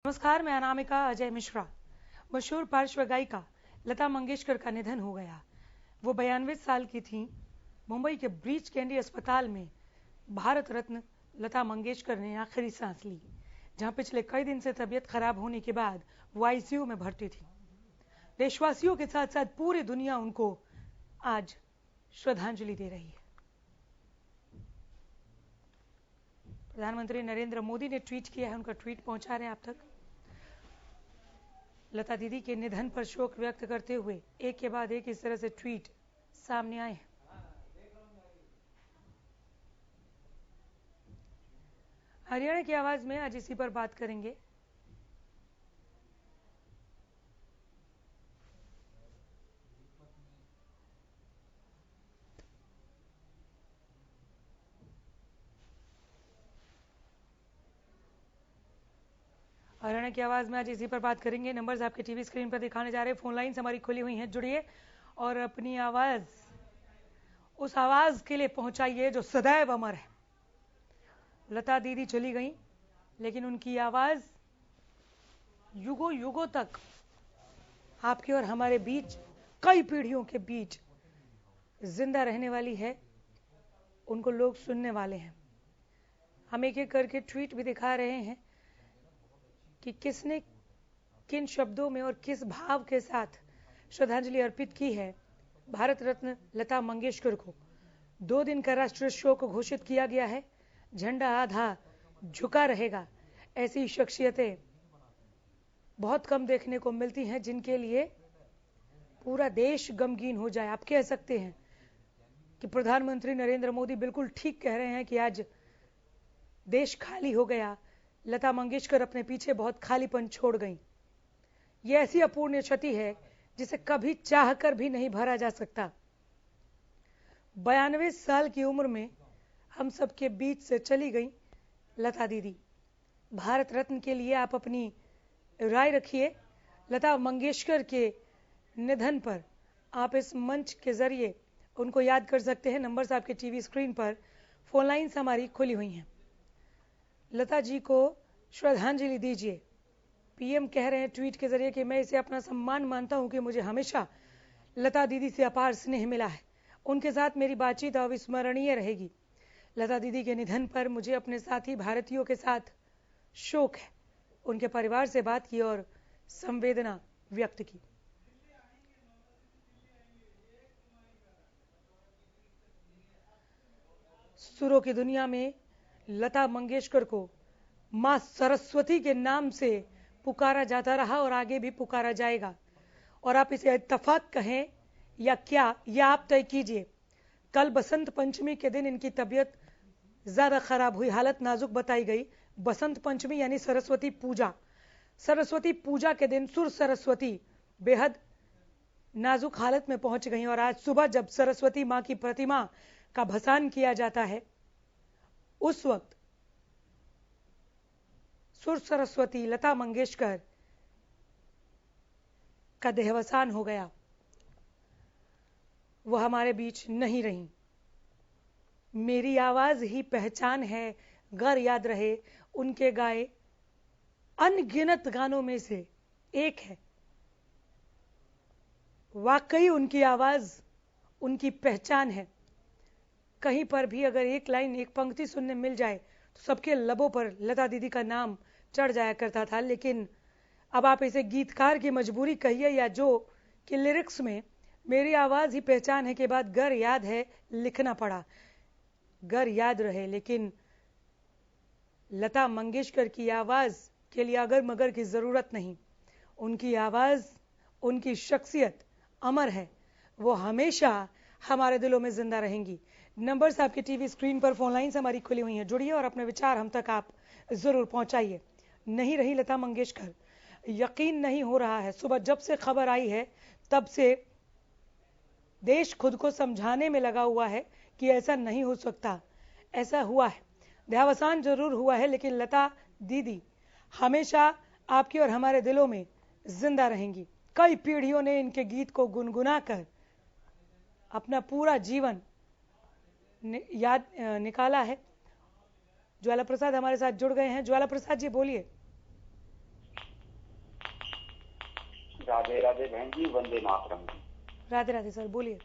नमस्कार, मैं अनामिका अजय मिश्रा। मशहूर पार्श्व गायिका लता मंगेशकर का निधन हो गया। वो 92 साल की थीं। मुंबई के ब्रीच कैंडी अस्पताल में भारत रत्न लता मंगेशकर ने आखिरी सांस ली, जहां पिछले कई दिन से तबीयत खराब होने के बाद वो आईसीयू में भर्ती थी। देशवासियों के साथ साथ पूरी दुनिया उनको आज श्रद्धांजलि दे रही है। प्रधानमंत्री नरेंद्र मोदी ने ट्वीट किया है, उनका ट्वीट पहुंचा रहे हैं आप तक। लता दीदी के निधन पर शोक व्यक्त करते हुए एक के बाद एक इस तरह से ट्वीट सामने आए हैं। हरियाणा की आवाज में आज इसी पर बात करेंगे। हरियाणा की आवाज में आज इसी पर बात करेंगे। नंबर्स आपके टीवी स्क्रीन पर दिखाने जा रहे हैं। फोन लाइन्स हमारी खुली हुई हैं, जुड़िए और अपनी आवाज उस आवाज के लिए पहुंचाइए जो सदैव अमर है। लता दीदी चली गई, लेकिन उनकी आवाज युगों युगों तक आपके और हमारे बीच, कई पीढ़ियों के बीच जिंदा रहने वाली है। उनको लोग सुनने वाले हैं। हम एक एक करके ट्वीट भी दिखा रहे हैं कि किसने किन शब्दों में और किस भाव के साथ श्रद्धांजलि अर्पित की है। भारत रत्न लता मंगेशकर को 2 दिन का राष्ट्रीय शोक घोषित किया गया है। झंडा आधा झुका रहेगा। ऐसी शख्सियतें बहुत कम देखने को मिलती हैं जिनके लिए पूरा देश गमगीन हो जाए। आप कह सकते हैं कि प्रधानमंत्री नरेंद्र मोदी बिल्कुल ठीक कह रहे हैं कि आज देश खाली हो गया। लता मंगेशकर अपने पीछे बहुत खालीपन छोड़ गई। ये ऐसी अपूर्णीय क्षति है जिसे कभी चाहकर भी नहीं भरा जा सकता। 92 साल की उम्र में हम सबके बीच से चली गई लता दीदी। भारत रत्न के लिए आप अपनी राय रखिए। लता मंगेशकर के निधन पर आप इस मंच के जरिए उनको याद कर सकते हैं। नंबर्स आपके टीवी स्क्रीन पर, फोन लाइन्स हमारी खुली हुई हैं। लता जी को श्रद्धांजलि दीजिए। पीएम कह रहे हैं ट्वीट के जरिए कि मैं इसे अपना सम्मान मानता हूं कि मुझे हमेशा लता दीदी से अपार स्नेह मिला है। उनके साथ मेरी बातचीत अविस्मरणीय रहेगी। लता दीदी के निधन पर मुझे अपने साथी भारतीयों के साथ शोक है। उनके परिवार से बात की और संवेदना व्यक्त की। सुरों की दुनिया में लता मंगेशकर को मां सरस्वती के नाम से पुकारा जाता रहा और आगे भी पुकारा जाएगा। और आप इसे इत्तेफाक कहें या क्या, यह आप तय कीजिए। कल बसंत पंचमी के दिन इनकी तबीयत ज्यादा खराब हुई, हालत नाजुक बताई गई। बसंत पंचमी यानी सरस्वती पूजा। सरस्वती पूजा के दिन सुर सरस्वती बेहद नाजुक हालत में पहुंच गई और आज सुबह जब सरस्वती मां की प्रतिमा का भसान किया जाता है, उस वक्त सुर सरस्वती लता मंगेशकर का देहावसान हो गया। वो हमारे बीच नहीं रही। मेरी आवाज ही पहचान है, गर याद रहे उनके गाए अनगिनत गानों में से एक है। वाकई उनकी आवाज उनकी पहचान है। कहीं पर भी अगर एक लाइन, एक पंक्ति सुनने मिल जाए तो सबके लबों पर लता दीदी का नाम चढ़ जाया करता था। लेकिन अब आप इसे गीतकार की मजबूरी कहिए या जो कि लिरिक्स में मेरी आवाज ही पहचान है के बाद गर याद है लिखना पड़ा। गर याद रहे, लेकिन लता मंगेशकर की आवाज के लिए अगर मगर की जरूरत नहीं। उनकी आवाज, उनकी शख्सियत अमर है। वो हमेशा हमारे दिलों में जिंदा रहेंगी। नंबर्स आपके टीवी स्क्रीन पर, फोन लाइन्स हमारी खुली हुई हैं, जुड़िए और अपने विचार हम तक आप जरूर पहुंचाइए। नहीं रही लता मंगेशकर, यकीन नहीं हो रहा है। सुबह जब से खबर आई है तब से देश खुद को समझाने में लगा हुआ है कि ऐसा नहीं हो सकता। ऐसा हुआ है, देहावसान जरूर हुआ है, लेकिन लता दीदी हमेशा आपके और हमारे दिलों में जिंदा रहेंगी। कई पीढ़ियों ने इनके गीत को गुनगुना कर अपना पूरा जीवन याद निकाला है। ज्वाला प्रसाद हमारे साथ जुड़ गए हैं। ज्वाला प्रसाद जी बोलिए। राधे राधे बहन जी, वंदे मातरम। राधे राधे सर, बोलिए।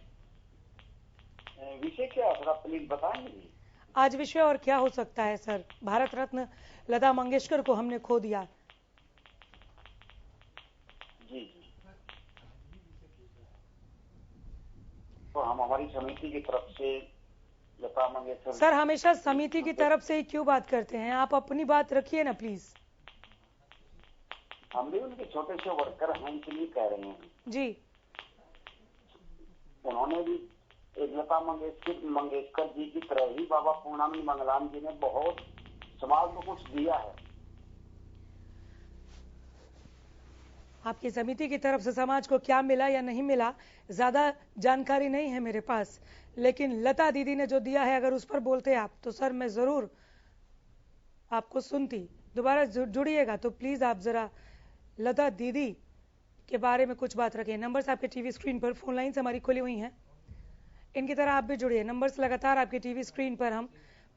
विषय क्या है सर, आप प्लीज बताएंगे। आज विषय और क्या हो सकता है सर? भारत रत्न लता मंगेशकर को हमने खो दिया। जी जी, तो हम हमारी समिति की तरफ से लता मंगेशकर सर हमेशा समिति की तरफ से ही क्यों बात करते हैं? आप अपनी बात रखिए ना प्लीज। हम भी उनके छोटे से वर्कर हैं, इसलिए कह रहे हैं जी। उन्होंने भी एक लता मंगेशकर जी की तरह ही बाबा पूर्णानंद मंगलाम जी ने बहुत समाज को कुछ दिया है। आपकी समिति की तरफ से समाज को क्या मिला या नहीं मिला ज्यादा जानकारी नहीं है मेरे पास, लेकिन लता दीदी ने जो दिया है अगर उस पर बोलते आप तो सर मैं जरूर आपको सुनती। दोबारा जुड़िएगा तो प्लीज आप जरा लता दीदी के बारे में कुछ बात रखें। नंबर्स आपके टीवी स्क्रीन पर, फोन लाइन्स हमारी खुली हुई हैं, इनकी तरह आप भी जुड़िए। नंबर्स लगातार आपके टीवी स्क्रीन पर हम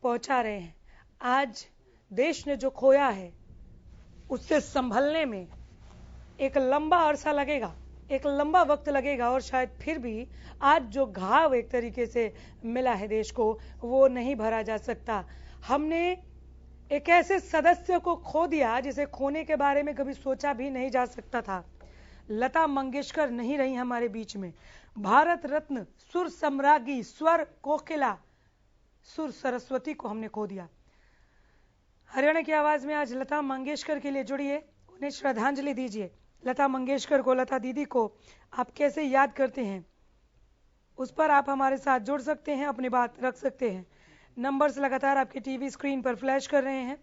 पहुंचा रहे हैं। आज देश ने जो खोया है उससे संभलने में एक लंबा अरसा लगेगा, एक लंबा वक्त लगेगा, और शायद फिर भी आज जो घाव एक तरीके से मिला है देश को वो नहीं भरा जा सकता। हमने एक ऐसे सदस्य को खो दिया जिसे खोने के बारे में कभी सोचा भी नहीं जा सकता था। लता मंगेशकर नहीं रही हमारे बीच में। भारत रत्न सुर सम्राज्ञी, स्वर कोकिला, सुर सरस्वती को हमने खो दिया। हरियाणा की आवाज में आज लता मंगेशकर के लिए जुड़िए, उन्हें श्रद्धांजलि दीजिए। लता मंगेशकर को, लता दीदी को आप कैसे याद करते हैं उस पर आप हमारे साथ जुड़ सकते हैं, अपनी बात रख सकते हैं। नंबर्स लगातार आपके टीवी स्क्रीन पर फ्लैश कर रहे हैं।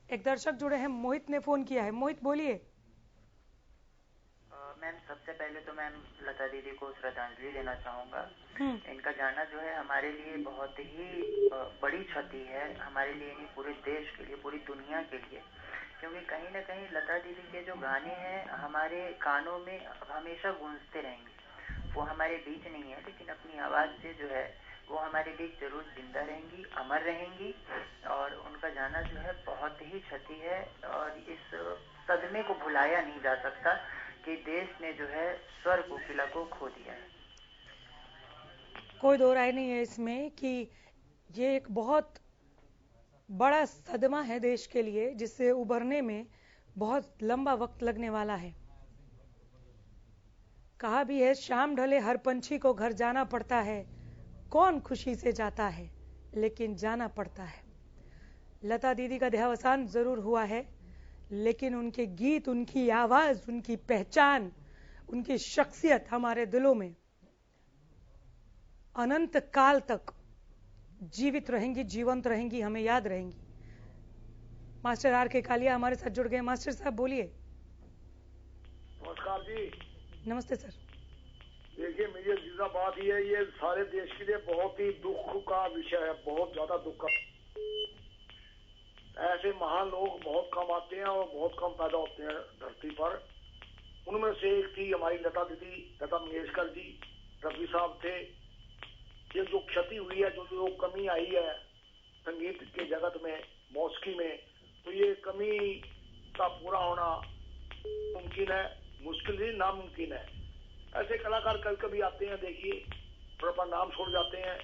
एक दर्शक जुड़े हैं, मोहित ने फोन किया है। मोहित बोलिए। मैम सबसे पहले तो मैम लता दीदी को श्रद्धांजलि देना चाहूँगा। इनका जाना जो है हमारे लिए बहुत ही बड़ी क्षति है, हमारे लिए नहीं पूरे देश के लिए, पूरी दुनिया के लिए, क्योंकि कहीं ना कहीं लता दीदी के जो गाने हैं हमारे कानों में हमेशा गूंजते रहेंगे। वो हमारे बीच नहीं है लेकिन अपनी आवाज़ से जो है वो हमारे बीच जरूर जिंदा रहेंगी, अमर रहेंगी, और उनका जाना जो है बहुत ही क्षति है। और इस सदमे को भुलाया नहीं जा सकता कि देश ने जो है स्वर कोकिला को खो दिया है। कोई दो राय नहीं है इसमें कि ये एक बहुत बड़ा सदमा है देश के लिए, जिससे उबरने में बहुत लंबा वक्त लगने वाला है। कहा भी है, शाम ढले हर पंछी को घर जाना पड़ता है, कौन खुशी से जाता है लेकिन जाना पड़ता है। लता दीदी का देहावसान जरूर हुआ है, लेकिन उनके गीत, उनकी आवाज, उनकी पहचान, उनकी शख्सियत हमारे दिलों में अनंत काल तक जीवित रहेंगी, जीवंत रहेंगी, हमें याद रहेंगी। मास्टर आर के कालिया हमारे साथ जुड़ गए। मास्टर साहब बोलिए। नमस्कार जी। नमस्ते सर। देखिए मेरी सीधा बात ये है, ये सारे देश के लिए बहुत ही दुख का विषय है, बहुत ज्यादा दुख का। ऐसे महान लोग बहुत कम आते हैं और बहुत कम पैदा होते हैं धरती पर। उनमें से एक थी हमारी लता दीदी, लता मंगेशकर जी। रफी साहब थे। ये जो क्षति हुई है, जो कमी आई है संगीत के जगत में, मौसीकी में, तो ये कमी का पूरा होना मुमकिन है, मुश्किल नहीं नामुमकिन है। ऐसे कलाकार कभी कभी आते हैं, देखिए, और अपना नाम छोड़ जाते हैं,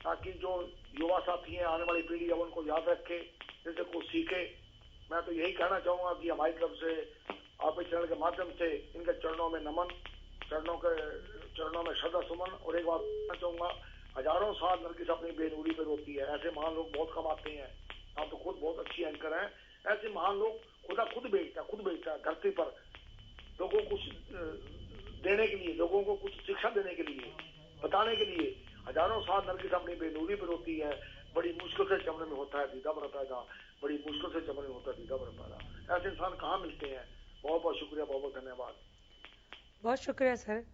ताकि जो युवा साथी हैं, आने वाली पीढ़ी है, उनको याद रखे, जिनसे कुछ सीखे। मैं तो यही कहना चाहूंगा कि हमारी तरफ से आपके चैनल के माध्यम से इनके चरणों में नमन, चरणों में श्रद्धा सुमन। और एक बात कहना चाहूंगा, हजारों साल नरगिस अपनी बेनूरी पे रोती है। ऐसे महान लोग बहुत कम आते हैं। आप तो खुद बहुत अच्छी एंकर हैं। ऐसे महान लोग खुदा खुद बेचता है धरती पर, लोगों को कुछ देने के लिए, लोगों को कुछ शिक्षा देने के लिए, बताने के लिए। हजारों साल नरगिस अपनी बेनूरी पे रोती है। बड़ी मुश्किल से चमन में होता है दीदा बर पैदा, बड़ी मुश्किल से चमन में होता है दीदा बर पैदा। ऐसे इंसान कहाँ मिलते हैं। बहुत बहुत शुक्रिया, बहुत बहुत धन्यवाद। बहुत शुक्रिया सर।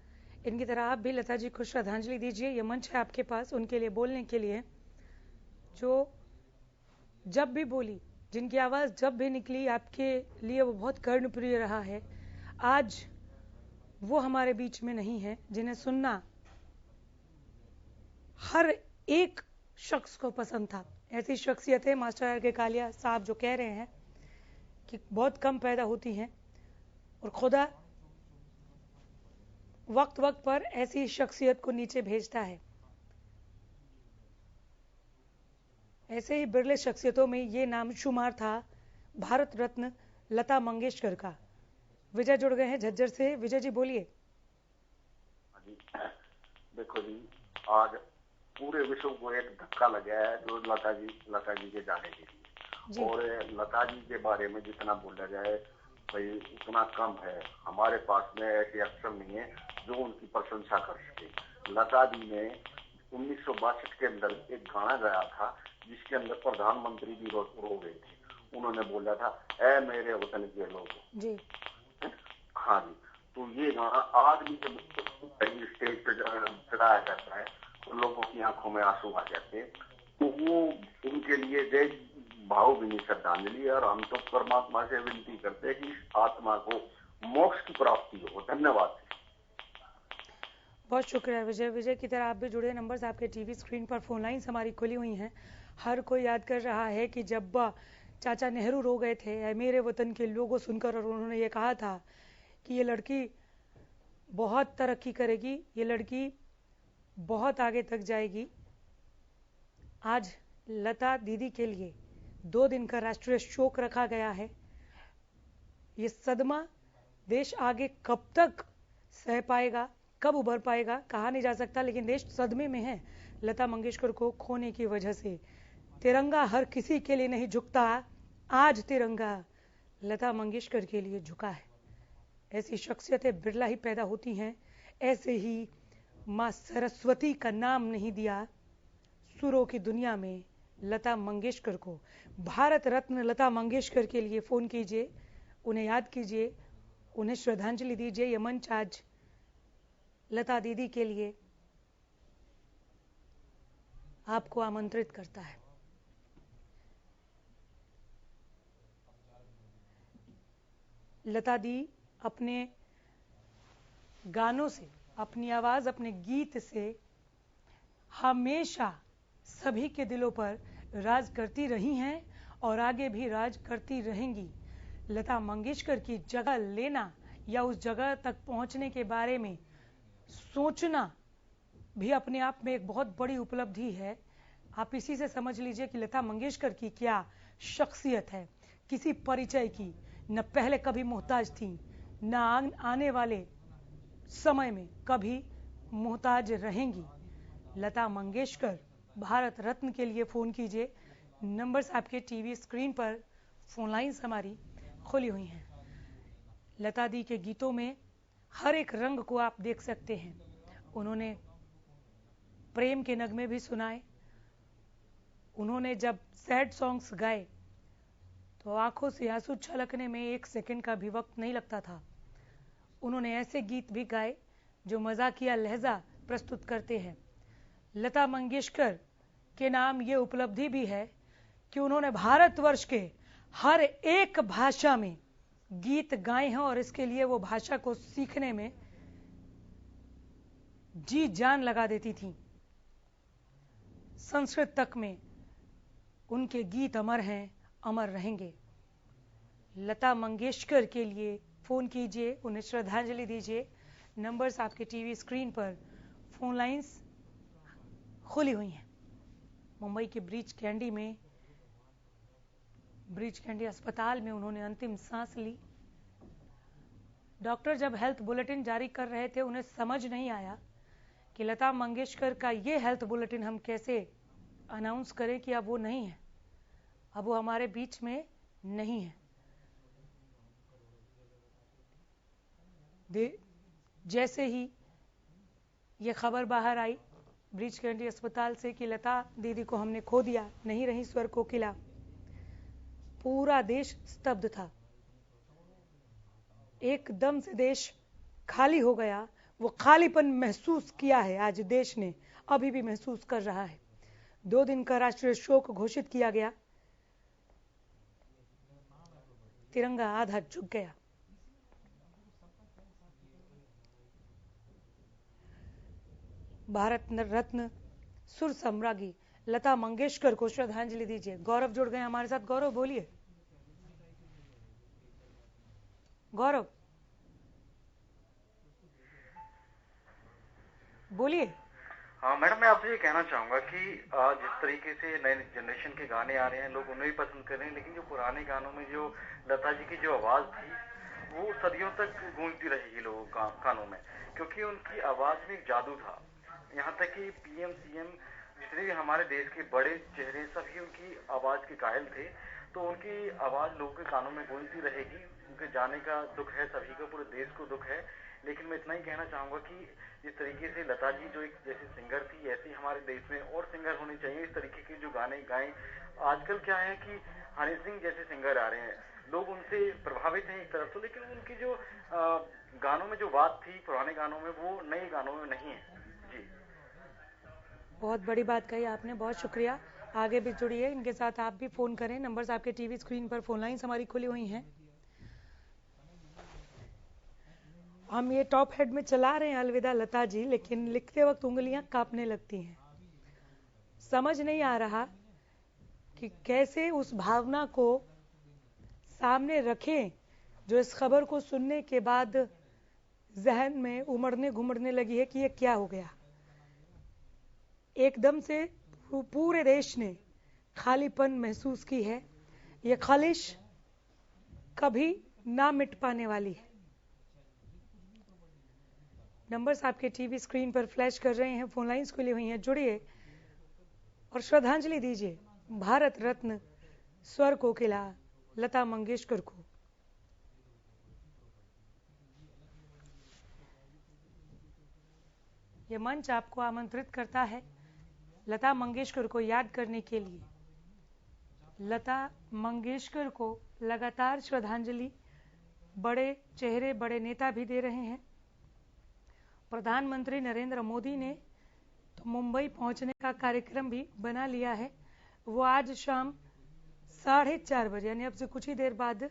इनकी तरह आप भी लता जी को श्रद्धांजलि दीजिए। ये मंच है आपके पास उनके लिए बोलने के लिए, जो जब भी बोली, जिनकी आवाज जब भी निकली आपके लिए वो बहुत कर्णप्रिय रहा है। आज वो हमारे बीच में नहीं है, जिन्हें सुनना हर एक शख्स को पसंद था। ऐसी शख्सियतें मास्टर आर के कालिया साहब जो कह रहे हैं कि बहुत कम पैदा होती हैं, और खुदा वक्त वक्त पर ऐसी शख्सियत को नीचे भेजता है। ऐसे ही बिरले शख्सियतों में ये नाम शुमार था भारत रत्न लता मंगेशकर का। विजय जुड़ गए हैं झज्जर से। विजय जी बोलिए। देखो जी, आज पूरे विश्व को एक धक्का लगा है जो लता जी के जाने के लिए, और लता जी के बारे में जितना बोला जाए भाई उतना कम है। हमारे पास में ऐसे अक्षर नहीं है जो उनकी प्रशंसा कर सके। लता जी ने 1962 के अंदर एक गाना गाया था जिसके अंदर प्रधानमंत्री भी रो गए थे। उन्होंने बोला था, ऐ मेरे वतन के लोग जी। हाँ जी, तो ये गाना आज भी जब स्टेज पे चढ़ाया जाता है तो लोगों की आंखों में आंसू आ जाते हैं। तो वो उनके लिए जय भावभीनी श्रद्धांजलि, और हम तो परमात्मा से विनती करते हैं कि आत्मा को मोक्ष की प्राप्ति हो। धन्यवाद। बहुत शुक्रिया विजय। विजय की तरह आप भी जुड़े। नंबर्स आपके टीवी स्क्रीन पर, फोन लाइन्स हमारी खुली हुई हैं। हर कोई याद कर रहा है कि जब चाचा नेहरू रो गए थे मेरे वतन के लोगों सुनकर, और उन्होंने ये कहा था कि ये लड़की बहुत तरक्की करेगी, ये लड़की बहुत आगे तक जाएगी। आज लता दीदी के लिए 2 दिन का राष्ट्रीय शोक रखा गया है। ये सदमा देश आगे कब तक सह पाएगा, कब उभर पाएगा, कहा नहीं जा सकता, लेकिन देश सदमे में है लता मंगेशकर को खोने की वजह से। तिरंगा हर किसी के लिए नहीं झुकता, आज तिरंगा लता मंगेशकर के लिए झुका है। ऐसी शख्सियतें बिरला ही पैदा होती हैं। ऐसे ही माँ सरस्वती का नाम नहीं दिया सुरों की दुनिया में लता मंगेशकर को। भारत रत्न लता मंगेशकर के लिए फोन कीजिए, उन्हें याद कीजिए, उन्हें श्रद्धांजलि दीजिए। ये मंच आज लता दीदी के लिए आपको आमंत्रित करता है। लता दी अपने गानों से, अपनी आवाज, अपने गीत से हमेशा सभी के दिलों पर राज करती रही हैं और आगे भी राज करती रहेंगी। लता मंगेशकर की जगह लेना या उस जगह तक पहुंचने के बारे में सोचना भी अपने आप में एक बहुत बड़ी उपलब्धि है। आप इसी से समझ लीजिए कि लता मंगेशकर की क्या शख्सियत है, किसी परिचय की न पहले कभी मोहताज थी, न आने वाले समय में कभी मोहताज रहेंगी। लता मंगेशकर भारत रत्न के लिए फोन कीजिए। नंबर्स आपके टीवी स्क्रीन पर, फोन लाइन्स हमारी खुली हुई हैं। लता दी के गीतों में हर एक रंग को आप देख सकते हैं। उन्होंने प्रेम के नगमे भी सुनाए। उन्होंने जब सैड सॉन्ग्स गाए तो आंखों से आंसू छलकने में 1 सेकंड का भी वक्त नहीं लगता था। उन्होंने ऐसे गीत भी गाए जो मजाकिया लहजा प्रस्तुत करते हैं। लता मंगेशकर के नाम ये उपलब्धि भी है कि उन्होंने भारतवर्ष के हर एक भाषा में गीत गाए हैं और इसके लिए वो भाषा को सीखने में जी जान लगा देती थी। संस्कृत तक में उनके गीत अमर हैं, अमर रहेंगे। लता मंगेशकर के लिए फोन कीजिए, उन्हें श्रद्धांजलि दीजिए। नंबर्स आपके टीवी स्क्रीन पर, फोन लाइंस खुली हुई हैं। मुंबई के ब्रीच कैंडी अस्पताल में उन्होंने अंतिम सांस ली। डॉक्टर जब हेल्थ बुलेटिन जारी कर रहे थे उन्हें समझ नहीं आया कि लता मंगेशकर का ये हेल्थ बुलेटिन हम कैसे अनाउंस करें कि अब वो नहीं है, अब वो हमारे बीच में नहीं है। जैसे ही ये खबर बाहर आई ब्रीच कैंडी अस्पताल से कि लता दीदी को हमने खो दिया, नहीं रही स्वर कोकिला, पूरा देश स्तब्ध था। एकदम से देश खाली हो गया। वो खालीपन महसूस किया है आज देश ने, अभी भी महसूस कर रहा है। 2 दिन का राष्ट्रीय शोक घोषित किया गया। तिरंगा आधा झुक गया। भारत रत्न सुर सम्राज्ञी लता मंगेशकर को श्रद्धांजलि दीजिए। गौरव जुड़ गए हमारे साथ। गौरव बोलिए। गौरव, बोलिए। हाँ मैडम, मैं आपसे ये कहना चाहूंगा कि जिस तरीके से नए जनरेशन के गाने आ रहे हैं, लोग उन्हें भी पसंद कर रहे हैं, लेकिन जो पुराने गानों में जो लता जी की जो आवाज थी वो सदियों तक गूंजती रहेगी लोगों कानों में, क्योंकि उनकी आवाज में एक जादू था। यहाँ तक कि पीएम सीएम जितने भी हमारे देश के बड़े चेहरे सभी उनकी आवाज के कायल थे, तो उनकी आवाज लोगों के कानों में गूंजती रहेगी। उनके जाने का दुख है सभी को, पूरे देश को दुख है, लेकिन मैं इतना ही कहना चाहूंगा कि जिस तरीके से लता जी जो एक जैसे सिंगर थी, ऐसे ही हमारे देश में और सिंगर होने चाहिए इस तरीके के जो गाने गाएं। आजकल क्या है कि हनी सिंह जैसे सिंगर आ रहे हैं, लोग उनसे प्रभावित हैं एक तरफ से, लेकिन उनकी जो गानों में जो बात थी पुराने गानों में वो नए गानों में नहीं है जी। बहुत बड़ी बात कही आपने, बहुत शुक्रिया। आगे भी जुड़िए, इनके साथ आप भी फोन करें। नंबर्स आपके टीवी स्क्रीन पर, फोन लाइन्स हमारी खुली हुई हैं। हम ये टॉप हेड में चला रहे हैं अलविदा लता जी, लेकिन लिखते वक्त उंगलियां कांपने लगती हैं। समझ नहीं आ रहा कि कैसे उस भावना को सामने रखें जो इस खबर को सुनने के बाद जहन में उमड़ने घुमड़ने लगी है कि ये क्या हो गया। एकदम से पूरे देश ने खालीपन महसूस की है। ये खालिश कभी ना मिट पाने वाली है। नंबर्स आपके टीवी स्क्रीन पर फ्लैश कर रहे हैं, फोन लाइंस खुली हुई हैं, जुड़िए और श्रद्धांजलि दीजिए भारत रत्न स्वर कोकिला लता मंगेशकर को। यह मंच आपको आमंत्रित करता है लता मंगेशकर को याद करने के लिए। लता मंगेशकर को लगातार श्रद्धांजलि बड़े चेहरे, बड़े नेता भी दे रहे हैं। प्रधानमंत्री नरेंद्र मोदी ने तो मुंबई पहुंचने का कार्यक्रम भी बना लिया है। वो आज शाम 4:30 बजे, यानी अब से कुछ ही देर बाद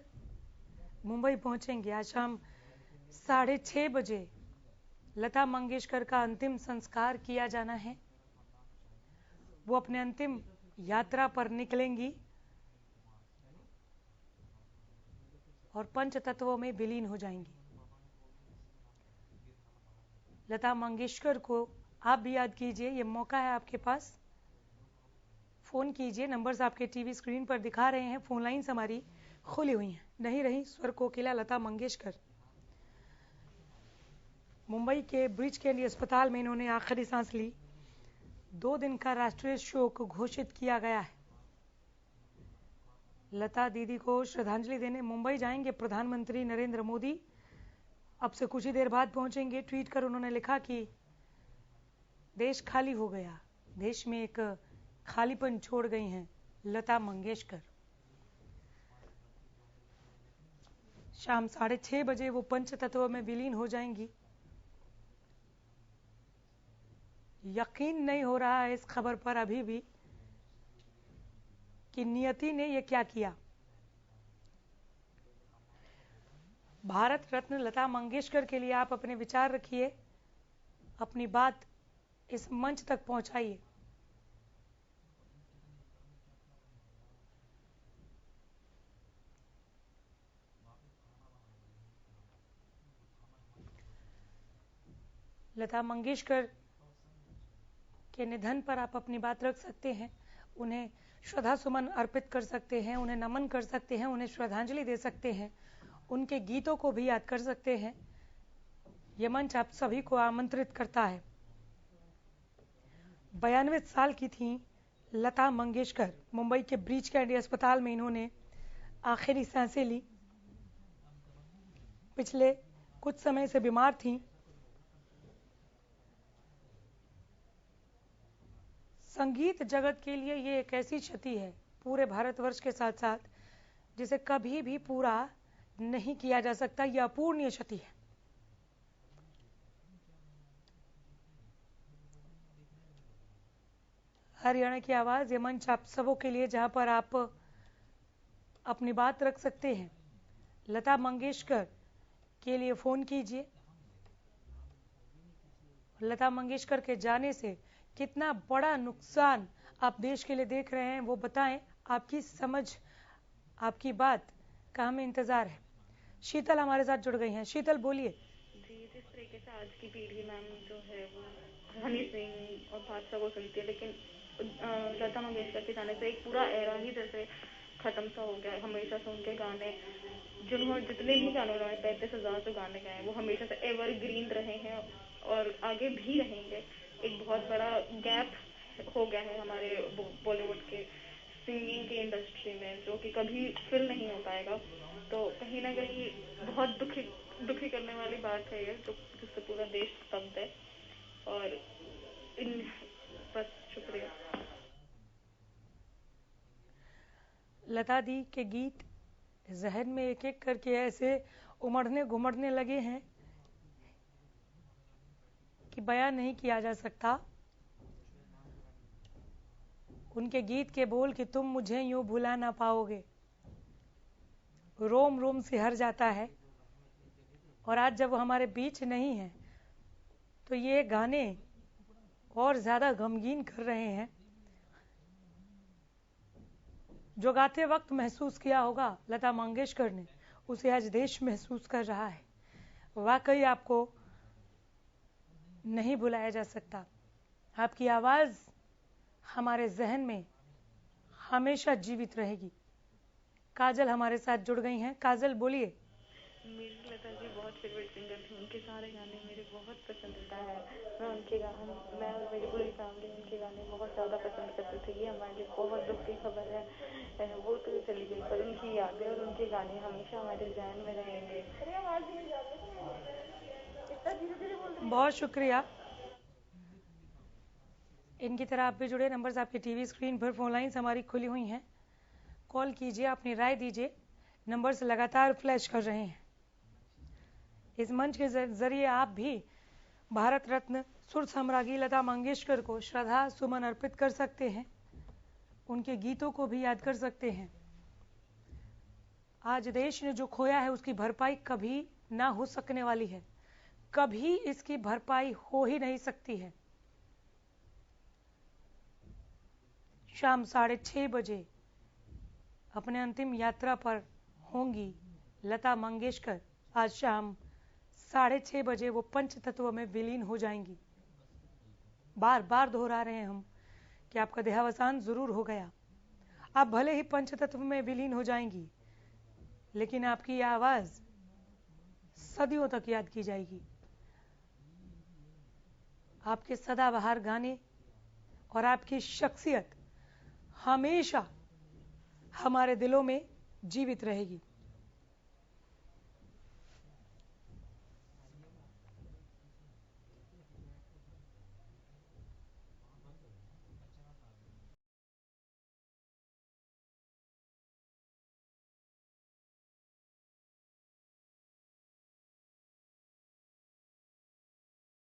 मुंबई पहुंचेंगे। आज शाम 6:30 बजे लता मंगेशकर का अंतिम संस्कार किया जाना है। वो अपने अंतिम यात्रा पर निकलेंगी और पंच तत्वों में विलीन हो जाएंगी। लता मंगेशकर को आप भी याद कीजिए, ये मौका है आपके पास। फोन कीजिए, नंबर्स आपके टीवी स्क्रीन पर दिखा रहे हैं, फोन लाइन्स हमारी खुली हुई हैं। नहीं रही स्वर कोकिला लता मंगेशकर। मुंबई के ब्रिज कैंडी अस्पताल में इन्होंने आखिरी सांस ली। 2 दिन का राष्ट्रीय शोक घोषित किया गया है। लता दीदी को श्रद्धांजलि देने मुंबई जाएंगे प्रधानमंत्री नरेंद्र मोदी। अब से कुछ ही देर बाद पहुंचेंगे। ट्वीट कर उन्होंने लिखा कि देश खाली हो गया, देश में एक खालीपन छोड़ गई हैं लता मंगेशकर। शाम 6:30 बजे वो पंच तत्व में विलीन हो जाएंगी। यकीन नहीं हो रहा है इस खबर पर अभी भी कि नियति ने यह क्या किया। भारत रत्न लता मंगेशकर के लिए आप अपने विचार रखिए, अपनी बात इस मंच तक पहुंचाइए। लता मंगेशकर के निधन पर आप अपनी बात रख सकते हैं, उन्हें श्रद्धा सुमन अर्पित कर सकते हैं, उन्हें नमन कर सकते हैं, उन्हें श्रद्धांजलि दे सकते हैं, उनके गीतों को भी याद कर सकते हैं। यह मंच आप सभी को आमंत्रित करता है। 92 साल की थी लता मंगेशकर। मुंबई के ब्रीच कैंडी अस्पताल में इन्होंने आखिरी सांसें ली। पिछले कुछ समय से बीमार थीं। संगीत जगत के लिए ये एक ऐसी क्षति है पूरे भारतवर्ष के साथ साथ जिसे कभी भी पूरा नहीं किया जा सकता। यह अपूर्णीय क्षति है। हरियाणा की आवाज, ये मंच आप सबों के लिए जहां पर आप अपनी बात रख सकते हैं। लता मंगेशकर के लिए फोन कीजिए। लता मंगेशकर के जाने से कितना बड़ा नुकसान आप देश के लिए देख रहे हैं वो बताएं। आपकी समझ, आपकी बात का हमें इंतजार है। शीतल हमारे साथ जुड़ गई हैं। शीतल बोलिए। जी, जिस तरीके से आज की पीढ़ी मैम जो है वो हनी सिंह और बादशाह को सुनती है, लेकिन लता मंगेशकर के गाने से एक पूरा एरा ही जैसे खत्म सा हो गया है। हमेशा से उनके गाने जितने भी गाने उन्होंने 35,000 जो गाने गाए वो हमेशा से एवरग्रीन रहे हैं और आगे भी रहेंगे। एक बहुत बड़ा गैप हो गया है हमारे बॉलीवुड के सिंगिंग की इंडस्ट्री में, जो कि कभी फिल नहीं हो पाएगा। तो कहीं ना कहीं बहुत दुखी करने वाली बात है ये, जिससे पूरा देश स्तब्ध है। और बस शुक्रिया। लता दी के गीत जहन में एक एक करके ऐसे उमड़ने घुमड़ने लगे हैं कि बयान नहीं किया जा सकता। उनके गीत के बोल कि तुम मुझे यूं भुला ना पाओगे, रोम रोम से हर जाता है। और आज जब वो हमारे बीच नहीं है तो ये गाने और ज्यादा गमगीन कर रहे हैं। जो गाते वक्त महसूस किया होगा लता मंगेशकर ने, उसे आज देश महसूस कर रहा है। वाकई आपको नहीं भुलाया जा सकता। आपकी आवाज हमारे जहन में हमेशा जीवित रहेगी। काजल हमारे साथ जुड़ गई हैं। काजल बोलिए। मेरी लता जी बहुत फेवरेट सिंगर थी, उनके सारे गाने मेरे बहुत पसंदीदा है। मैं और मेरी पूरी फैमिली उनके गाने बहुत ज़्यादा पसंद करते थे। ये हमारे लिए बहुत दुख की खबर है। वो तो चली गई, पर उनकी यादें और उनके गाने हमेशा हमारे ध्यान में रहेंगे। बहुत शुक्रिया। इनकी तरह आप भी जुड़े। नंबर्स आपकी टीवी स्क्रीन पर, फोन लाइन्स हमारी खुली हुई हैं। कॉल कीजिए, अपनी राय दीजिए। नंबर्स लगातार फ्लैश कर रहे हैं। इस मंच के जरिए आप भी भारत रत्न सुर सम्राज्ञी लता मंगेशकर को श्रद्धा सुमन अर्पित कर सकते हैं। उनके गीतों को भी याद कर सकते हैं। आज देश ने जो खोया है उसकी भरपाई कभी ना हो सकने वाली है, कभी इसकी भरपाई हो ही नहीं सकती है। शाम 6:30 बजे अपने अंतिम यात्रा पर होंगी लता मंगेशकर। आज शाम 6:30 बजे वो पंच तत्व में विलीन हो जाएंगी। बार बार दोहरा रहे हैं हम कि आपका देहावसान जरूर हो गया। आप भले ही पंच तत्व में विलीन हो जाएंगी, लेकिन आपकी आवाज सदियों तक याद की जाएगी। आपके सदाबहार गाने और आपकी शख्सियत हमेशा हमारे दिलों में जीवित रहेगी।